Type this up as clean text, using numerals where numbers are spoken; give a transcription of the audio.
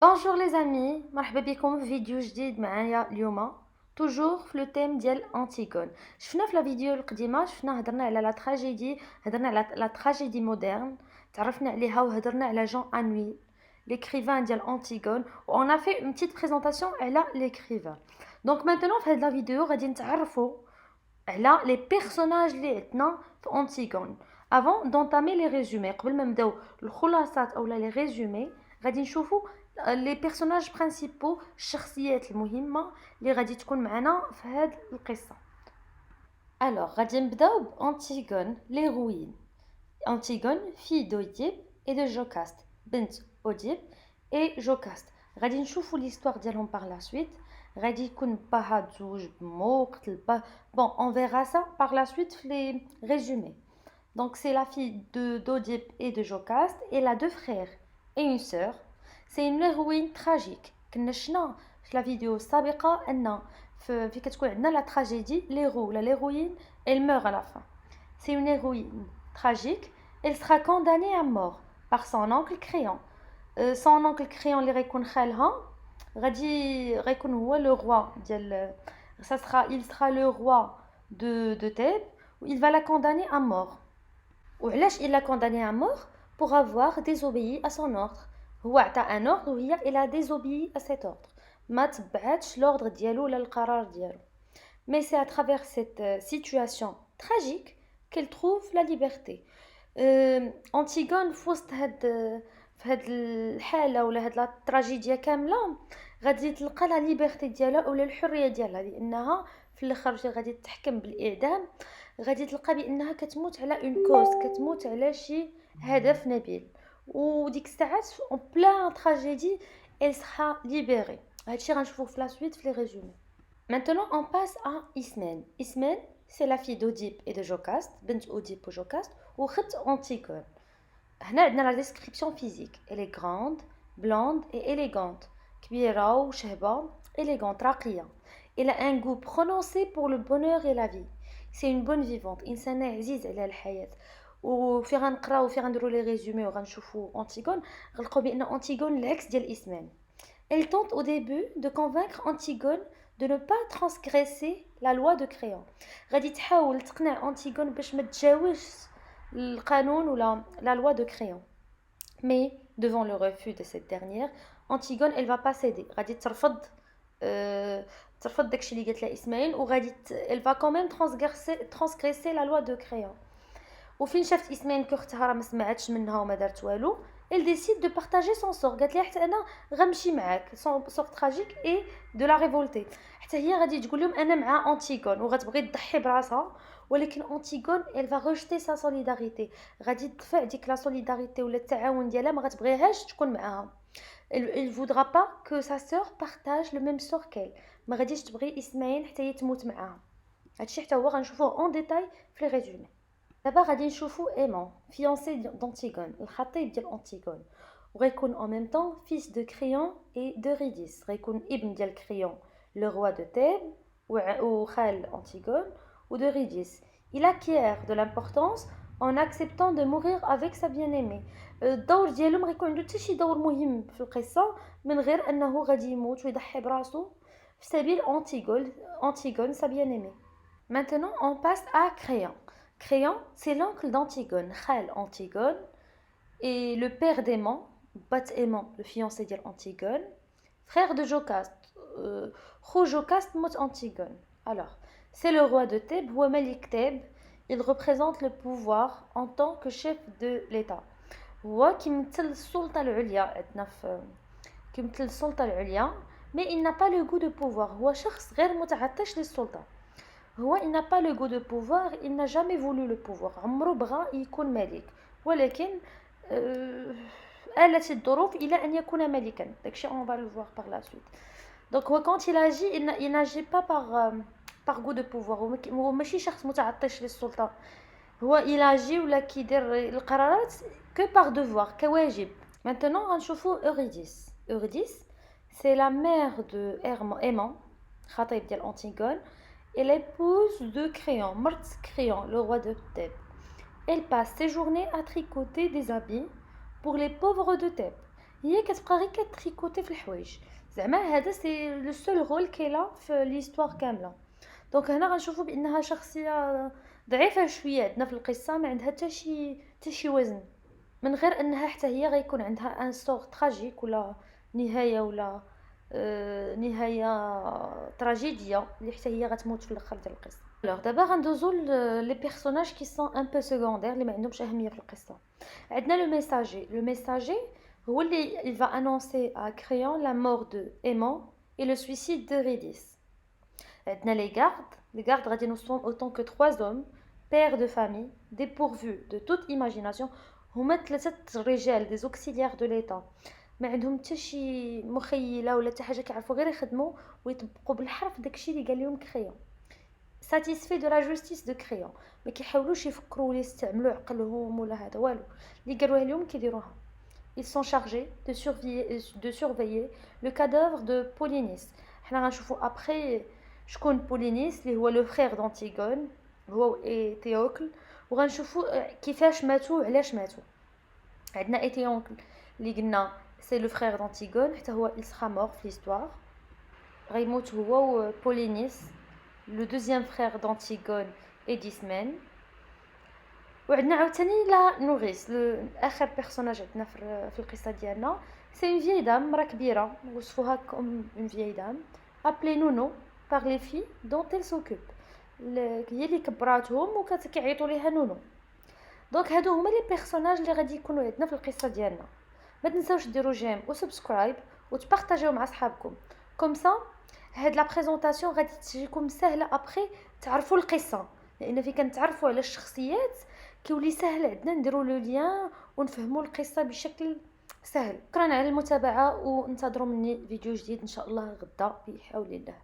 Bonjour les amis, مرحبا بكم في فيديو جديد معايا اليوم توجور في لو تيم ديال انتيغون. شفنا في لا فيديو القديمه هضرنا على لا تراجيدي، هضرنا على لا تراجيدي مودرن، تعرفنا عليها وهضرنا على جون انوي l'écrivain ديال انتيغون و on a fait une petite présentation على l'écrivain. Donc maintenant في هاد لا فيديو غادي نتعرفوا على لي بيرسوناج اللي عندنا في انتيغون. avant d'entamer les résumés قبل ما نبداو الخلاصات اولا لي ريزومي غادي نشوفوا لي بيرسوناج برينسيبو الشخصيات المهمه اللي غادي تكون معنا في هاد القصه. الوغ غادي نبداو بانتيغون ليروين. انتيغون في دوديب اي دو جوكاست، بنت اوديب اي جوكاست. غادي نشوفوا ليستوار ديالهم باغ لا سويت. غادي يكون باها تزوج بمو قتل با بون اون فيغا سا باغ لا سويت في لي ريزومي. Donc c'est la fille de d'Oedipe et de Jocaste. Elle a deux frères et une sœur. C'est une héroïne tragique. كنا شفنا في la vidéo السابقة أن في كتكون عندنا la tragédie, l'héros la l'héroïne elle meurt à la fin. C'est une héroïne tragique. Elle sera condamnée à mort par son oncle Créon. Son oncle Créon اللي غيكون خالها غيكون هو le roi ديال il sera le roi de Thèbes où il va la condamner à mort. وعلاش il l'a condamné à mort? Pour avoir désobéi à son ordre. هو عطى un ordre وهي il a désobéi à cet ordre. ما تبعتش l'ordre ديالو ولا القرار ديالو. Mais c'est à travers cette situation tragique qu'elle trouve la liberté. Antigone في وسط هاد الحالة ولا هاد لا تراجيديا كاملة غادي تلقى لا ليبرتي ديالها ولا الحرية ديالها، لأنها في الاخر غادي تحكم بالإعدام. غادي تلقى بانها كتموت على اون كوز، كتموت على شي هدف نبيل، وديك الساعات اون بلان تراجيدي elle sera libérée. هادشي غنشوفوه في لا سويت في لي ريزومي. Maintenant on passe à Ismène. Ismène c'est la fille d'Oedipe et de Jocaste، بنت أوديب وجوكاست وخت أنتيغون. هنا عندنا la description physique. Elle est grande, blonde et élégante. كبيرة وشهبة، élégante راقية. Elle a un goût prononcé pour le bonheur et la vie. C'est une bonne vivante، انسانه عزيز على الحياه. وفي غنقراو في غنديروا لي ريزومي وغنشوفوا انتيغون غنلقاو بان انتيغون العكس ديال اسمان. Elle tente au début de convaincre Antigone de ne pas transgresser la loi de Créon. غادي تحاول تقنع انتيغون باش ما تجاوزش القانون ولا la loi de Créon. Mais devant le refus de cette dernière, Antigone elle va pas céder. غادي ترفض ترفض داكشي اللي قالت لها اسماعيل وغادي elle va quand même transgresser la loi de Créon. وفين شافت اسماعيل كختها راه ما سمعتش منها وما دارت والو، elle décide de partager son sort. قالت لها حتى انا غنمشي معاك son sort tragique et de la révolter. حتى هي غادي تقول لهم انا مع انتيغون وغتبغي تضحي براسها، ولكن انتيغون elle va rejeter sa solidarité. غادي تدفع ديك لا سوليداريتي ولا التعاون ديالها، ما غتبغيهاش تكون معاها. Elle voudra pas que sa sœur partage le même sort qu'elle. ما غاديش تبغي اسماعيل حتى هي تموت معاها. هادشي حتى هو غنشوفوه اون ديتاي في لي ريزومي. دابا غادي نشوفو ايمون فيونسي دانتيغون، الخطيب ديال انتيغون، وغيكون en même temps fils de Créon et d'Eurydice. غيكون ابن ديال كريون le roi de Thèbes وخال انتيغون d'Eurydice. Il acquiert de l'importance en acceptant de mourir avec sa bien-aimée. الدور ديالو ما غيكون عنده حتى شي دور مهم في القصه من غير انه غادي يموت ويضحي براسو في سبيل انتيغون sa bien-aimée. Maintenant on passe à Créon. Créon c'est l'oncle d'Antigone، خال Antigone et le père d'Aimant، bat Aimant le fiancé ديال Antigone، frère de Jocaste. خو Jocaste موت Antigone. Alors c'est le roi de Thèbes، هو ملك Thèbes. Il représente le pouvoir en tant que chef de l'État. هو كيمثل السلطة العليا عندنا كيمثل السلطة العليا. mais il n'a pas le goût de pouvoir. هو شخص غير متعطش للسلطة. هو il n'a pas le goût de pouvoir. il n'a jamais voulu le pouvoir. عمرو بغى يكون ملك، ولكن آلت الظروف إلى أن يكون ملكا. داكشي on va le voir par la suite. donc هو quand il agit il n'agit pas par goût de pouvoir. هو ماشي شخص متعطش للسلطة. هو il agit ولا كيدير القرارات que par devoir، كواجب. maintenant غنشوفوا Eurydice. Eurydice c'est la mère de Aimant، خطيب ديال Antigone، et l'épouse de Créon، مرت Créon le roi de Thèbes. Elle passe ses journées à tricoter des habits pour les pauvres de Thèbes. هي كتبقى غير كتريكوتي في الحوايج، زعما هذا سي لو سول رول كاينه في ليستوار كامله. دونك هنا غنشوفوا بانها شخصيه ضعيفه شويه عندنا في القصه، ما عندها حتى شي وزن، من غير انها حتى هي غيكون عندها ان سور تراجيك ولا نهايه ولا نهايه تراجيديه اللي حتى هي غتموت في الاخر ديال القصه. الوغ دابا غندوزو لي بيرسوناج كي سون ان بو سيكوندير اللي ما عندهمش اهميه في القصه. عندنا لو ميساجي هو اللي il va annoncer à Créon la mort de Aimant et le suicide de Rédis. عندنا les gardes غادي نوصفهم autant que 3 hommes pères de famille dépourvus de toute imagination. هما 3 رجال des auxiliaires de l'état ما عندهم حتى شي مخيله ولا حتى حاجه، كيعرفوا غير يخدموا ويطبقوا بالحرف داكشي اللي قال لهم كريون. ساتيسفي دو لا جوستيس دو كريون، ما كيحاولوش يفكروا ولا يستعملوا عقلهم ولا هذا والو، اللي قالوها لهم كيديروها. ils sont chargés de surveiller le cadavre de Polynice. حنا غنشوفوا ابري شكون بولينيس اللي هو لو فرير دانتيغون هو تيوكل، وغنشوفوا كيفاش ماتوا وعلاش ماتوا. عندنا ايتيونكل اللي قلنا سي لو فرير دانتيغون، حتى هو il sera mort في l'histoire، غيموت هو و بولينيس لو دوزيام فرير دانتيغون ايديسمن. وعندنا عاوتاني لا نوريس اخر بيرسوناج عندنا في القصه ديالنا، سي اون فيي دام، مرا كبيره وصفوها كوم اون فيي دام ابلي نونو par les filles dont elle s'occupe، هي اللي كبراتهم وكيعيطوا ليها نونو. دونك هادو هما لي بيرسوناج اللي غادي يكونوا عندنا في القصه ديالنا. ما تنساوش ديروا جيم وسبسكرايب وتبارطاجيو مع صحابكم، كوم سا هاد لا بريزونطاسيون غادي تجيكم سهله ابري تعرفوا القصه، لان في كنتعرفوا على الشخصيات كيولي سهل عندنا نديروا لو لين ونفهموا القصه بشكل سهل. شكرا على المتابعه وانتظروا مني فيديو جديد ان شاء الله غدا بحول الله.